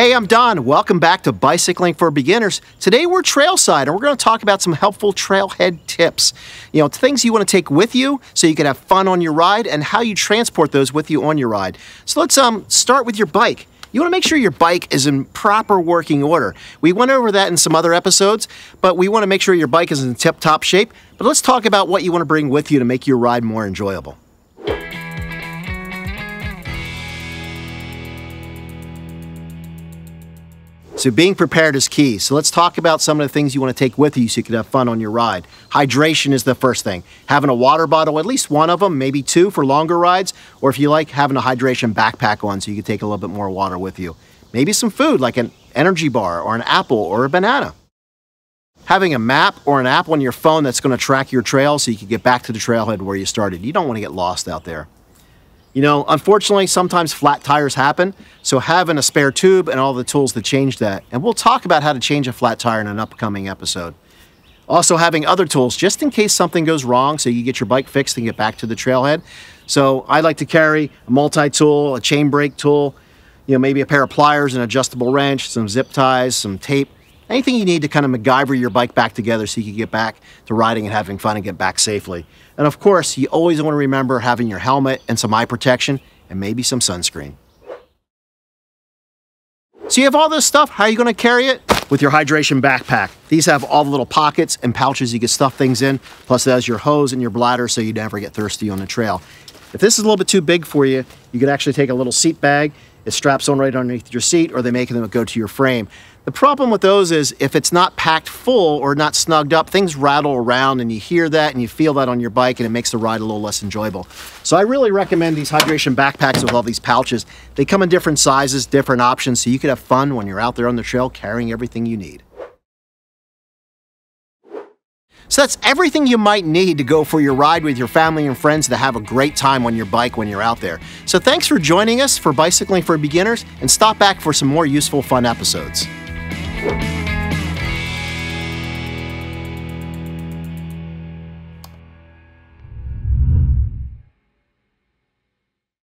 Hey, I'm Don. Welcome back to Bicycling for Beginners. Today we're trailside and we're going to talk about some helpful trailhead tips. Things you want to take with you so you can have fun on your ride and how you transport those with you on your ride. So let's start with your bike. You want to make sure your bike is in proper working order. We went over that in some other episodes, but we want to make sure your bike is in tip-top shape. But let's talk about what you want to bring with you to make your ride more enjoyable. So being prepared is key. So let's talk about some of the things you want to take with you so you can have fun on your ride. Hydration is the first thing. Having a water bottle, at least one of them, maybe two for longer rides, or if you like, having a hydration backpack on so you can take a little bit more water with you. Maybe some food like an energy bar or an apple or a banana. Having a map or an app on your phone that's going to track your trail so you can get back to the trailhead where you started. You don't want to get lost out there. Unfortunately, sometimes flat tires happen, so having a spare tube and all the tools to change that. And we'll talk about how to change a flat tire in an upcoming episode. Also having other tools just in case something goes wrong so you get your bike fixed and get back to the trailhead. So I like to carry a multi-tool, a chain brake tool, maybe a pair of pliers, an adjustable wrench, some zip ties, some tape. Anything you need to kind of MacGyver your bike back together so you can get back to riding and having fun and get back safely. And of course, you always want to remember having your helmet and some eye protection and maybe some sunscreen. So you have all this stuff, how are you going to carry it? With your hydration backpack. These have all the little pockets and pouches you can stuff things in, plus it has your hose and your bladder so you never get thirsty on the trail. If this is a little bit too big for you, you could actually take a little seat bag. It straps on right underneath your seat, or they make them go to your frame. The problem with those is if it's not packed full or not snugged up, things rattle around and you hear that and you feel that on your bike and it makes the ride a little less enjoyable. So I really recommend these hydration backpacks with all these pouches. They come in different sizes, different options, so you can have fun when you're out there on the trail carrying everything you need. So that's everything you might need to go for your ride with your family and friends to have a great time on your bike when you're out there. So thanks for joining us for Bicycling for Beginners, and stop back for some more useful, fun episodes.